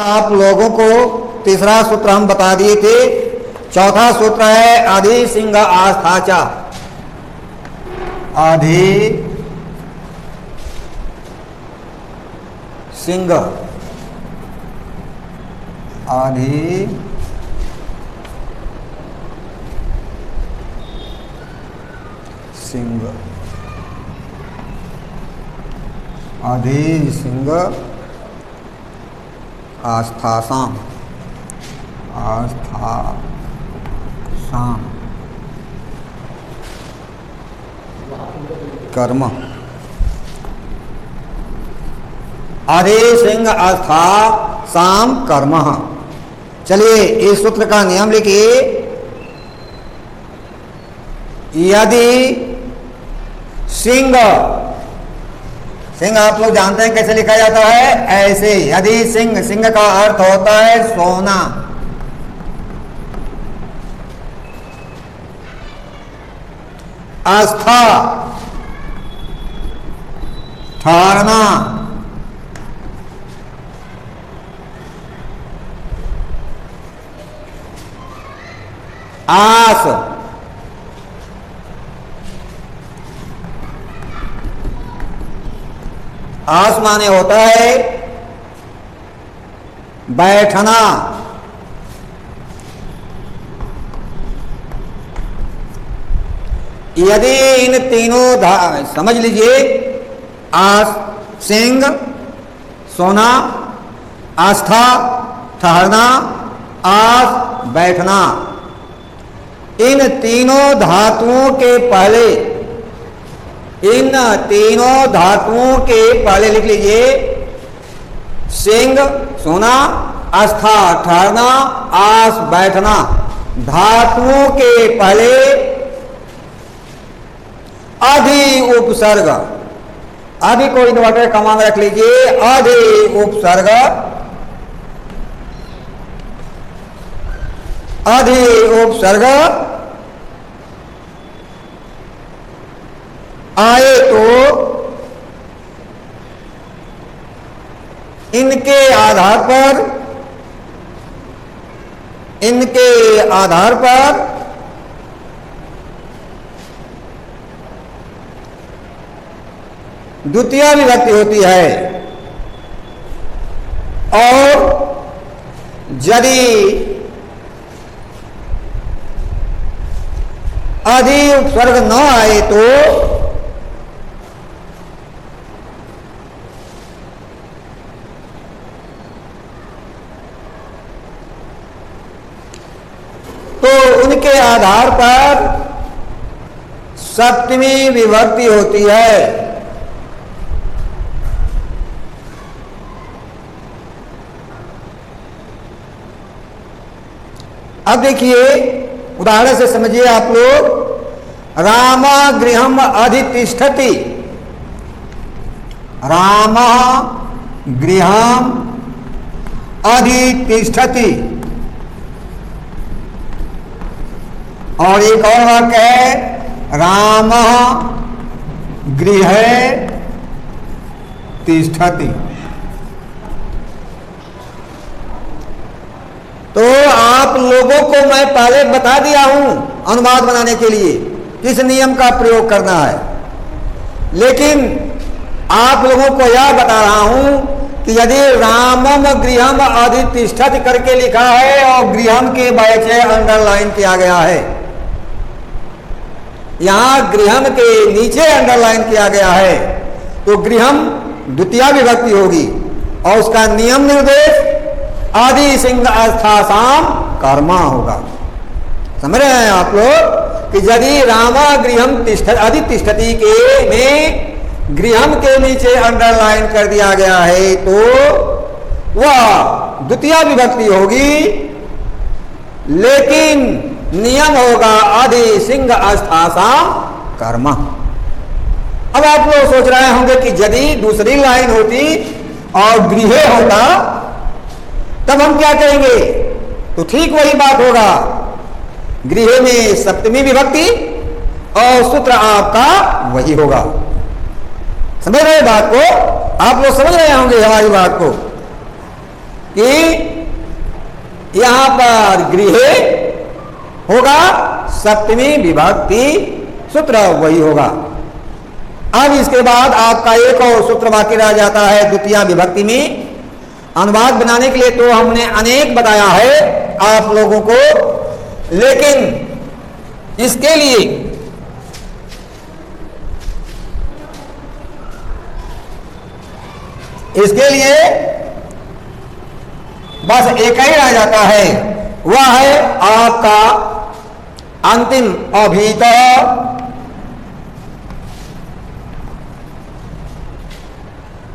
आप लोगों को तीसरा सूत्र हम बता दिए थे। चौथा सूत्र है आधि सिंह आस्थाचा। आधि सिंह, आधि सिंह, आधि सिंह आस्थासाम, आस्थासाम कर्म। आधि सिंह आस्था साम कर्म। चलिए इस सूत्र का नियम लिखिए। यदि सिंह, सिंह आप लोग जानते हैं कैसे लिखा जाता है, ऐसे। यदि सिंह, सिंह का अर्थ होता है सोना। आस्था ठहरना, आस आस माने होता है बैठना। यदि इन तीनों समझ लीजिए, आस सिंह सोना, आस्था ठहरना, आस बैठना, इन तीनों धातुओं के पहले, इन तीनों धातुओं के पहले लिख लीजिए सिंह सोना, आस्था ठहरना, आस बैठना। धातुओं के पहले आधि उपसर्ग, आधि को इन्वर्टेड कॉमा में रख लीजिए। आधि उपसर्ग, आधि उपसर्ग आए तो इनके आधार पर, इनके आधार पर द्वितीय विभक्ति होती है। और यदि आधि उपसर्ग न आए तो उनके आधार पर सप्तमी विभक्ति होती है। अब देखिए उदाहरण से समझिए आप लोग। राम गृहम अधितिष्ठति, राम गृहम अधितिष्ठति। और एक और वाक्य है राम गृहे तिष्ठति। तो आप लोगों को मैं पहले बता दिया हूं अनुवाद बनाने के लिए किस नियम का प्रयोग करना है, लेकिन आप लोगों को यह बता रहा हूं कि यदि रामम गृहम अधितिष्ठति करके लिखा है और गृहम के बैचे अंडरलाइन किया गया है, यहां गृहम के नीचे अंडरलाइन किया गया है, तो गृहम द्वितीय विभक्ति होगी और उसका नियम निर्देश आदि सिंह अस्थासाम कर्मा होगा। समझ रहे हैं आप लोग कि यदि रामा गृहम अधितिष्ठति के में गृहम के नीचे अंडरलाइन कर दिया गया है तो वह द्वितीय विभक्ति होगी, लेकिन नियम होगा आदि सिंह अस्थासाम कर्मा। अब आप लोग सोच रहे होंगे कि यदि दूसरी लाइन होती और गृहे होता तब हम क्या करेंगे, तो ठीक वही बात होगा, गृह में सप्तमी विभक्ति और सूत्र आपका वही होगा। समझ रहे बात को, आप लोग समझ रहे होंगे हमारी बात को कि यहां पर गृह होगा, सप्तमी विभक्ति सूत्र वही होगा। अब इसके बाद आपका एक और सूत्र बाकी रह जाता है द्वितीय विभक्ति में अनुवाद बनाने के लिए। तो हमने अनेक बताया है आप लोगों को, लेकिन इसके लिए बस एक ही रह जाता है, वह है आपका अंतिम अभीत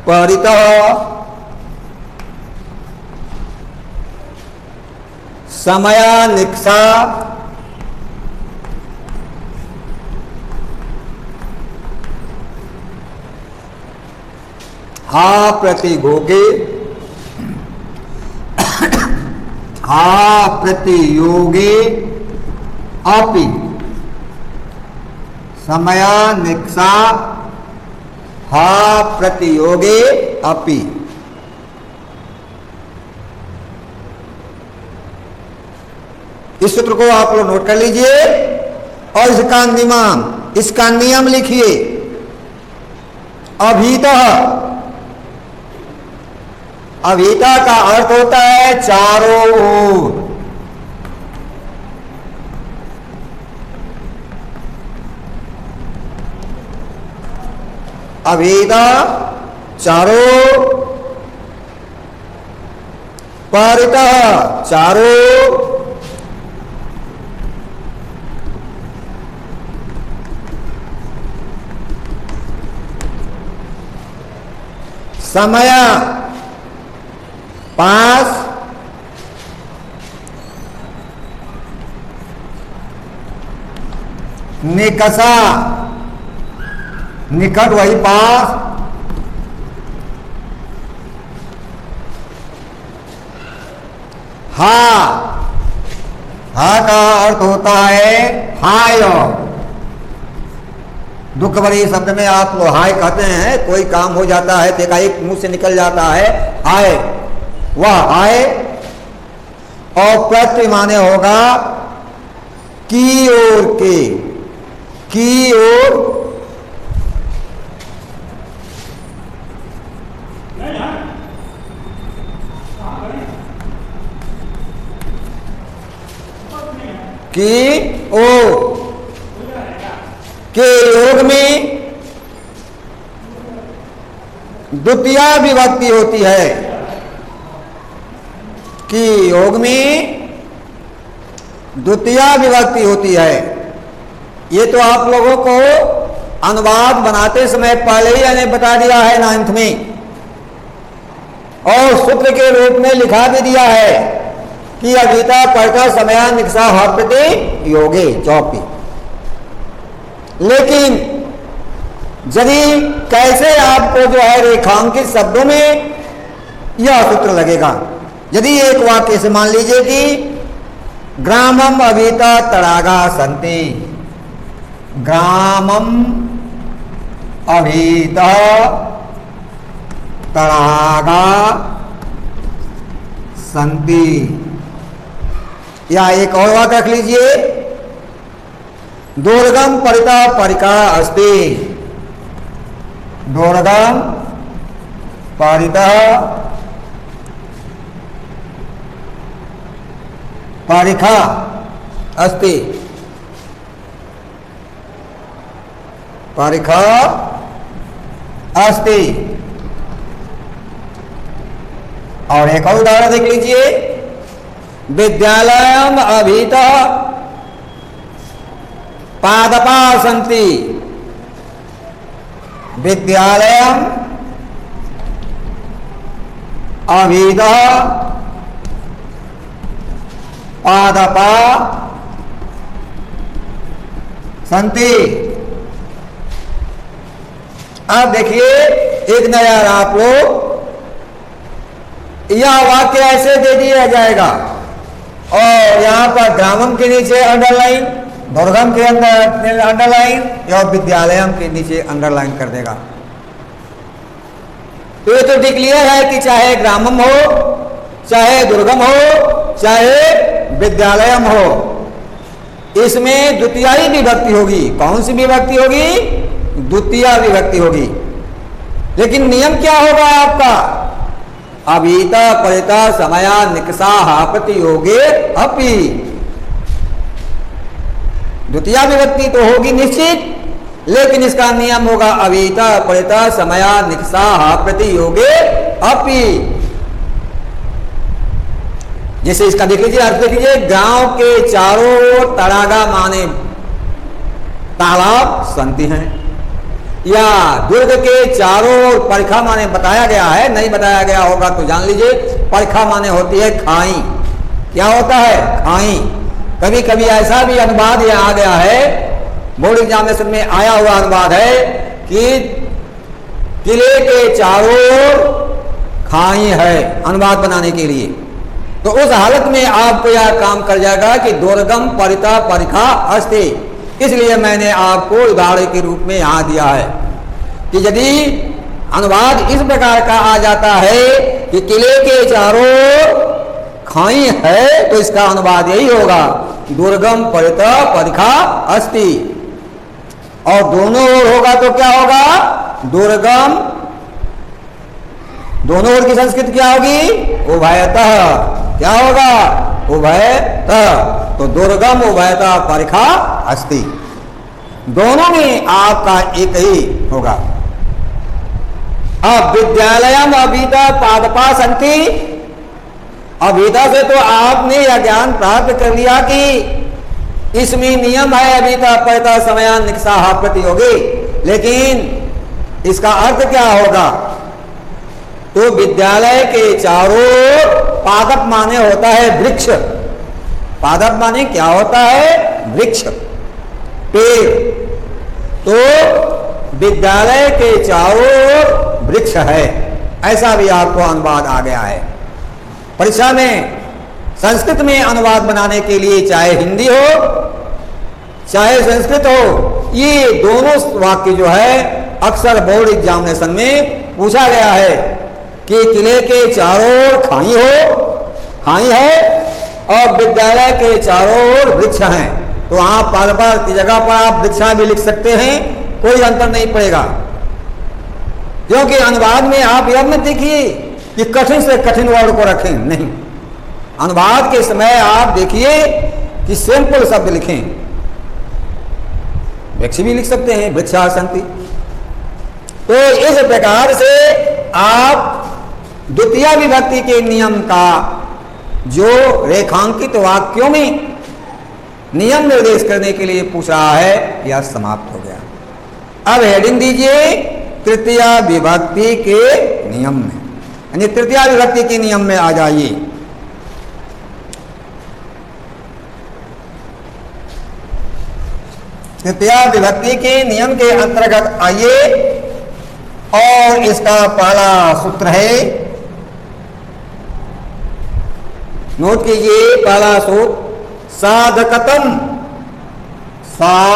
परितः समयानिक्षा हा प्रतियोगे अपि समयानिक्षा हा प्रतियोगे अपि। इस सूत्र को आप लोग नोट कर लीजिए और इसका नियम लिखिए। अभीता का अर्थ होता है चारों ओर। अभीता चारों, परितः चारों, समय पास, निकषा निकट वही पास, हा का अर्थ होता है हाय। दुख भरी शब्द में आप लोग हाय कहते हैं, कोई काम हो जाता है तो एकाएक मुंह से निकल जाता है हाय, वह हाय। और प्रत्यय माने होगा की ओर के, की ओर की ओर के योग में द्वितीय विभक्ति होती है। कि योग में द्वितीय विभक्ति होती है। ये तो आप लोगों को अनुवाद बनाते समय पहले ही मैंने बता दिया है 9th में, और सूत्र के रूप में लिखा भी दिया है कि अभीता परितः समयानिक्षा प्रति योगे चौपी। लेकिन यदि कैसे आपको जो है रेखांकित शब्दों में यह सूत्र लगेगा। यदि एक वाक्य से मान लीजिए कि ग्रामम अभीता तड़ागा संति, ग्रामम अभीता तड़ागा संति, या एक और वाक्य रख लीजिए दुर्गम परितः परिका अस्ति, दुर्गम परितः परिखा अस्ति, परिखा अस्ति। और एक और उदाहरण देख लीजिए, विद्यालयम अभीतः पादपा सन्ति, विद्यालयम अभीतः पादपा सन्ति। अब देखिए एक नया आप लोग यह वाक्य ऐसे दे दिया जाएगा और यहां पर ग्रामम के नीचे अंडरलाइन, दुर्गम के अंदर अंडरलाइन या विद्यालयम के नीचे अंडरलाइन कर देगा। तो ये तो डिक्लेयर है कि चाहे ग्रामम हो चाहे दुर्गम हो चाहे विद्यालयम हो, इसमें द्वितीयाई विभक्ति होगी। कौन सी विभक्ति होगी? द्वितीया विभक्ति होगी। लेकिन नियम क्या होगा आपका? अभीता परिता समया निकषा प्रतियोगे अपि। द्वितीया विभक्ति तो होगी निश्चित, लेकिन इसका नियम होगा अभीता परिता समया निकषा प्रतियोगे अपि। जैसे इसका देख लीजिए, अर्थ देख लीजिए, गांव के चारों ओर तड़ागा माने तालाब संति हैं, या दुर्ग के चारों ओर परिखा माने बताया गया है, नहीं बताया गया होगा तो जान लीजिए, परिखा माने होती है खाई। क्या होता है? खाई। कभी कभी ऐसा भी अनुवाद यहां आ गया है, बोर्ड एग्जामिनेशन में आया हुआ अनुवाद है कि किले के चारों ओर खाई है, अनुवाद बनाने के लिए। तो उस हालत में आपको यह काम कर जाएगा कि दुर्गम परिता परिखा अस्ति। इसलिए मैंने आपको उदाहरण के रूप में यहां दिया है कि यदि अनुवाद इस प्रकार का आ जाता है कि किले के चारों खाई है, तो इसका अनुवाद यही होगा दुर्गम परिता परिखा अस्ति। और दोनों ओर होगा तो क्या होगा? दुर्गम। दोनों ओर की संस्कृत क्या होगी? उभयतः। क्या होगा? उभयतः। तो दुर्गम उभयतः परिखा अस्ति, दोनों में आपका एक ही होगा। अब विद्यालयम अभीता पादपा संति। अभीता से तो आपने यह ज्ञान प्राप्त कर लिया कि इसमें नियम है अभीता परिता समयान निकषा प्रतियोगी, लेकिन इसका अर्थ क्या होगा? तो विद्यालय के चारों पादप माने होता है वृक्ष। पादप माने क्या होता है? वृक्ष, पेड़। तो विद्यालय के चारों ओर वृक्ष है, ऐसा भी आपको अनुवाद आ गया है। परीक्षा में संस्कृत में अनुवाद बनाने के लिए चाहे हिंदी हो चाहे संस्कृत हो, ये दोनों वाक्य जो है अक्सर बोर्ड एग्जामिनेशन में पूछा गया है कि किले के चारों ओर खाई हो, खाई है, और विद्यालय के चारों ओर वृक्ष हैं। तो आप बार-बार की जगह पर आप वृक्षा भी लिख सकते हैं, कोई अंतर नहीं पड़ेगा। क्योंकि अनुवाद में आप यह मत देखिए कि कठिन से कठिन वर्ड को रखें, नहीं। अनुवाद के समय आप देखिए कि सिंपल शब्द लिखें। वृक्ष भी लिख सकते हैं, वृक्षा संति। तो इस प्रकार से आप द्वितीय विभक्ति के नियम का जो रेखांकित वाक्यों में नियम निर्देश करने के लिए पूछ रहा है, यह समाप्त हो गया। अब हेडिंग दीजिए तृतीय विभक्ति के नियम में, यानी तृतीय विभक्ति के नियम में आ जाइए। तृतीय विभक्ति के नियम के अंतर्गत आइए, और इसका पहला सूत्र है, नोट कीजिए पहला सूत्र, साधकतम। साधकतम,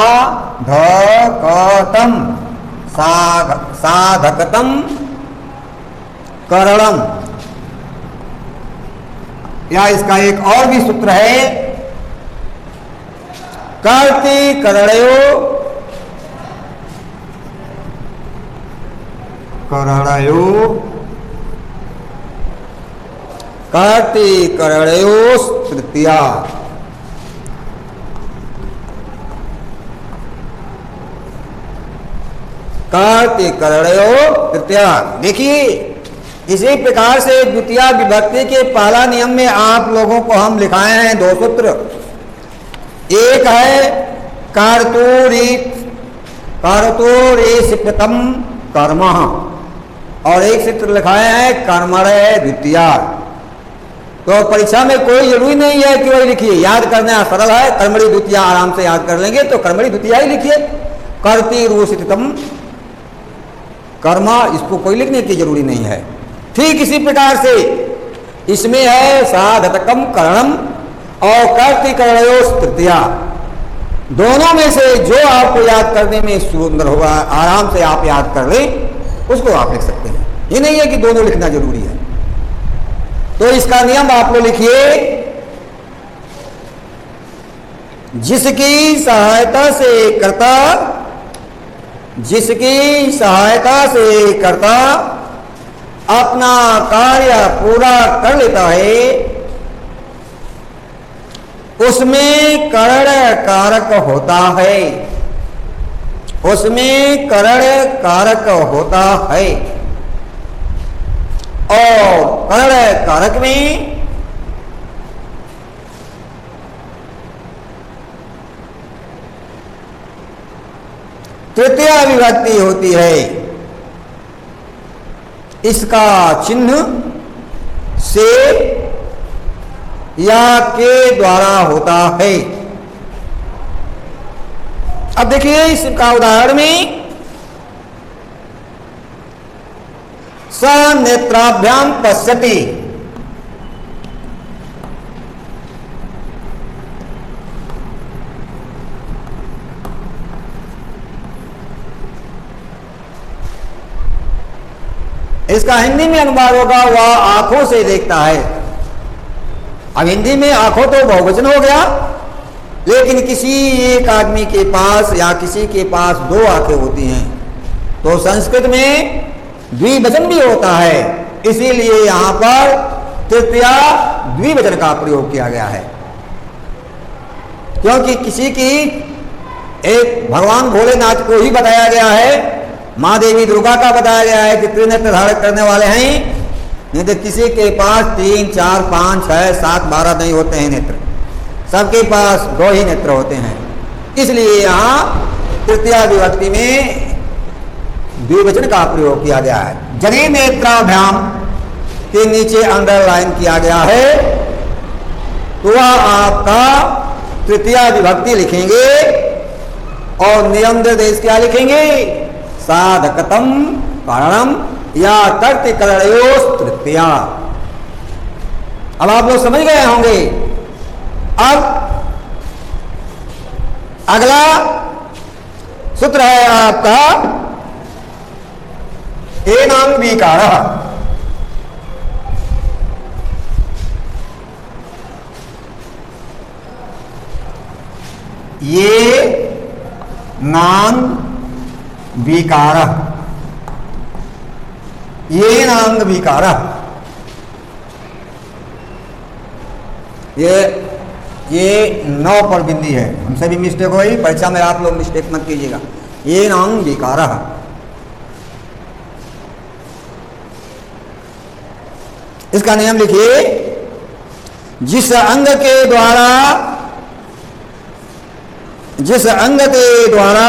साधकतम करणम। या इसका एक और भी सूत्र है, कर्ति करणयो, करणयो, कर्ति करणयो तृतीया। कर्ति करणयो तृतीया। देखिए इसी प्रकार से द्वितीय विभक्ति के पहला नियम में आप लोगों को हम लिखाए हैं दो सूत्र। एक है कर्तुरीसितम कर्म, और एक सूत्र लिखाए हैं कर्मणय द्वितीया। तो परीक्षा में कोई जरूरी नहीं है कि वही लिखिए, याद करना सरल है। कर्मणि द्वितीया आराम से याद कर लेंगे, तो कर्मणि द्वितीया ही लिखिए। कर्तिरूसितम कर्म, इसको कोई लिखने की जरूरी नहीं है। ठीक इसी प्रकार से इसमें है साधकम करणम और कर्तिकरणयोः तृतीया। दोनों में से जो आपको याद करने में सुंदर होगा, आराम से आप याद कर लें, उसको आप लिख सकते हैं। ये नहीं है कि दोनों लिखना जरूरी है। तो इसका नियम आप लोग लिखिए, जिसकी सहायता से कर्ता, जिसकी सहायता से कर्ता अपना कार्य पूरा कर लेता है, उसमें करण कारक होता है, उसमें करण कारक होता है। और करण कारक में तृतीया विभक्ति होती है। इसका चिन्ह से या के द्वारा होता है। अब देखिए इसका उदाहरण में, स नेत्राभ्याम पश्यति, इसका हिंदी में अनुवाद होगा वह आंखों से देखता है। अब हिंदी में आंखों तो बहुवचन हो गया, लेकिन किसी एक आदमी के पास या किसी के पास दो आंखें होती हैं, तो संस्कृत में द्विवचन भी होता है, इसीलिए यहां पर तृतीया द्विवचन का प्रयोग किया गया है। क्योंकि किसी की, एक भगवान भोलेनाथ को ही बताया गया है, माँ देवी दुर्गा का बताया गया है कि त्रिनेत्र धारण करने वाले हैं, नहीं तो किसी के पास 3, 4, 5, 6, 7, 12 नहीं होते हैं नेत्र, सबके पास 2 ही नेत्र होते हैं। इसलिए यहाँ तृतीया विभक्ति में द्विवचन का प्रयोग किया गया है। जने नेत्राभ्याम के नीचे अंडरलाइन किया गया है, तो वह आपका तृतीया विभक्ति लिखेंगे और नियम निर्देश क्या लिखेंगे, साधकतम कारणम या कर्तिकरणयोस् तृतीया। अब आप लोग समझ गए होंगे। अब अगला सूत्र है आपका एनांग विकारः। ये नांग विकारः, ये नांग विकारः, ये 9 पर बिंदी है। हमसे भी मिस्टेक हुई, परीक्षा में आप लोग मिस्टेक मत कीजिएगा। ये नांग विकारः, इसका नियम लिखिए, जिस अंग के द्वारा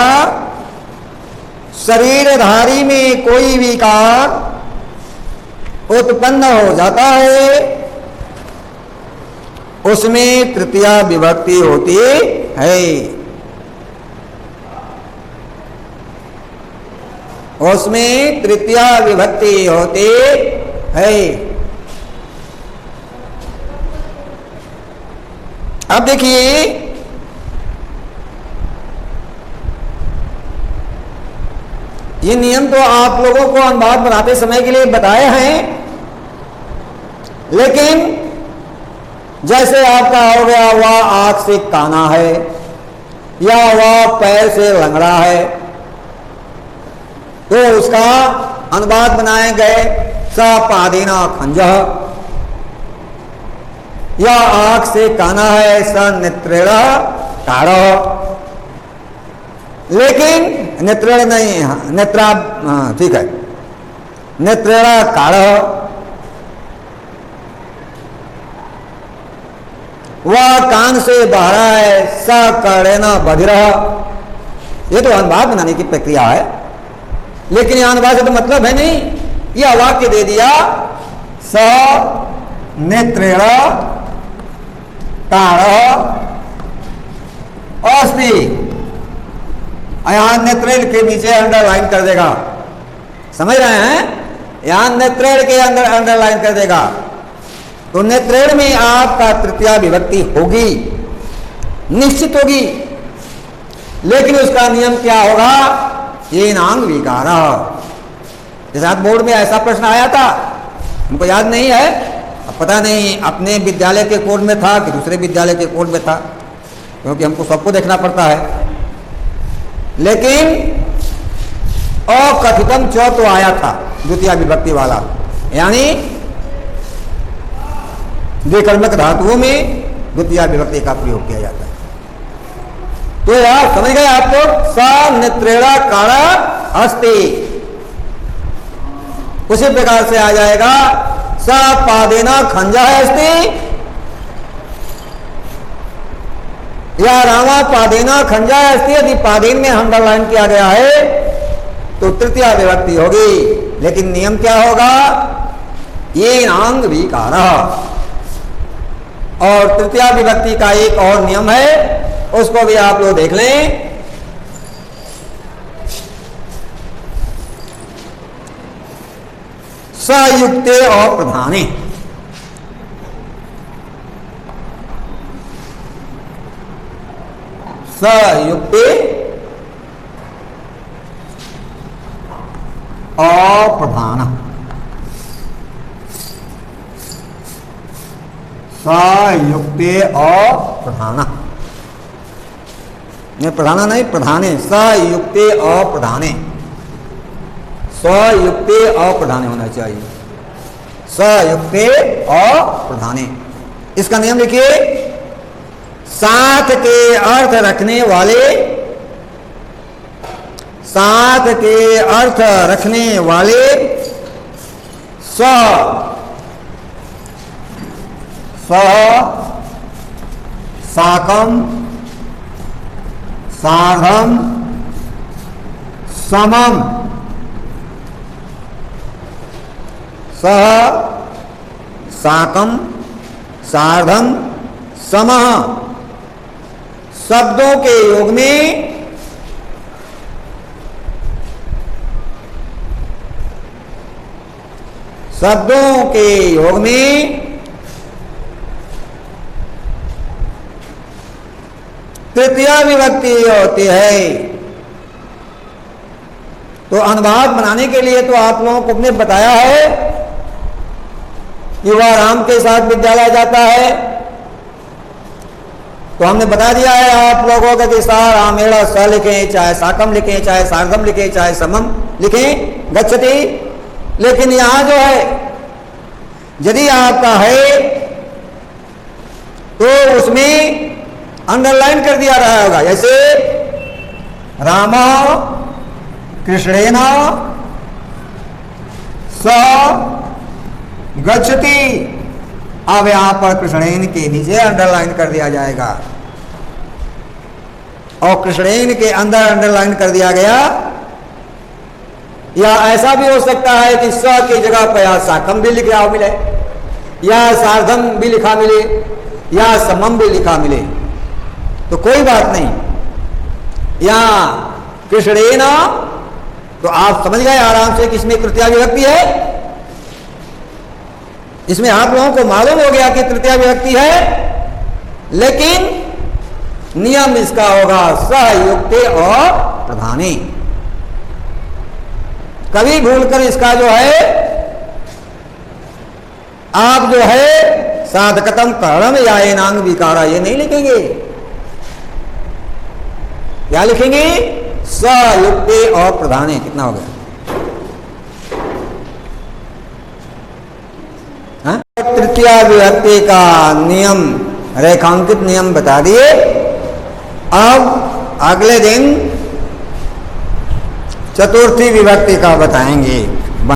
शरीरधारी में कोई विकार उत्पन्न हो जाता है, उसमें तृतीया विभक्ति होती है। उसमें तृतीया विभक्ति होती है। अब देखिए, ये नियम तो आप लोगों को अनुवाद बनाते समय के लिए बताए हैं, लेकिन जैसे आपका हो गया वह आंख से काना है या वह पैर से लंगड़ा है, तो उसका अनुवाद बनाए गए सपादेना खंजः, या आंख से काना है स नेत्रेण ताड़ः, लेकिन नेत्रेण नहीं, नेत्रा ठीक है, नेत्रेण काड़ः, वह कान से बहरा है स कर्णेन बधिरः। ये तो अनुवाद बनाने की प्रक्रिया है, लेकिन यह अनुवाद से तो मतलब है नहीं। यह वाक्य दे दिया स नेत्रेण ताड़ः अस्ति, यहां नेत्रेण के नीचे अंडरलाइन कर देगा, समझ रहे हैं, यहां नेत्रेण के अंदर अंडरलाइन कर देगा, तो नेत्रेण में आपका तृतीया विभक्ति होगी, निश्चित होगी। लेकिन उसका नियम क्या होगा, ये नांग विकारः। जैसे बोर्ड में ऐसा प्रश्न आया था, हमको याद नहीं है, अब पता नहीं अपने विद्यालय के कोड में था कि दूसरे विद्यालय के कोड में था, क्योंकि हमको सबको देखना पड़ता है। लेकिन अकथितम च तो आया था द्वितीय विभक्ति वाला, यानी द्विकर्मक धातुओं में द्वितीय विभक्ति का प्रयोग किया जाता है। तो यार समझ गए आप लोग, स नेत्रेणा कारा अस्ति, उसी प्रकार से आ जाएगा स पादेना खंजा अस्ति, या रामा पादेना खंजा अस्ति। यदि पादेन में अंडरलाइन किया गया है तो तृतीय विभक्ति होगी, लेकिन नियम क्या होगा, ये नांग विकारा। और तृतीय विभक्ति का एक और नियम है, उसको भी आप लोग देख लें। सयुक्ते और प्रधाने, सयुक्ते अप्रधान, सयुक्ते अप्रधान, नहीं प्रधाना नहीं, प्रधाने, सयुक्ते अप्रधाने, सयुक्ते अप्रधाने होना चाहिए, सयुक्ते अप्रधाने। इसका नियम लिखिए, साथ के अर्थ रखने वाले, साथ के अर्थ रखने वाले स साकम सार्धम समम, सह साकम सार्धम समः, शब्दों के योग में शब्दों के योग में तृतीय विभक्ति होती है। तो अनुवाद बनाने के लिए तो आप लोगों को ने बताया है कि वह राम के साथ विद्यालय जाता है, तो हमने बता दिया है आप लोगों का कि सा रामेण स लिखें, चाहे साकम लिखें, चाहे सार्धम लिखें, चाहे समम लिखें, गच्छति। लेकिन यहां जो है यदि आपका है तो उसमें अंडरलाइन कर दिया रहा होगा, जैसे राम कृष्णेन स गच्छति, अब यहां पर कृष्णेन के नीचे अंडरलाइन कर दिया जाएगा, और कृष्णेन के अंदर अंडरलाइन कर दिया गया। या ऐसा भी हो सकता है कि स की जगह पर या साकम भी लिखा मिले, या सार्धम भी लिखा मिले, या समम भी लिखा मिले, तो कोई बात नहीं। या कृष्णेन, तो आप समझ गए आराम से कि इसमें तृतीय विभक्ति है। इसमें आप लोगों को मालूम हो गया कि तृतीय विभक्ति है, लेकिन नियम इसका होगा सहयुक्ते और प्रधाने। कभी भूलकर इसका जो है आप जो है साधकतम करणम या एनांग विकारा ये नहीं लिखेंगे। क्या लिखेंगे? सयुक्ते और प्रधाने। कितना हो गया? तृतीय विभक्ति का नियम, रेखांकित नियम बता दिए। अब अगले दिन चतुर्थी विभक्ति का बताएंगे।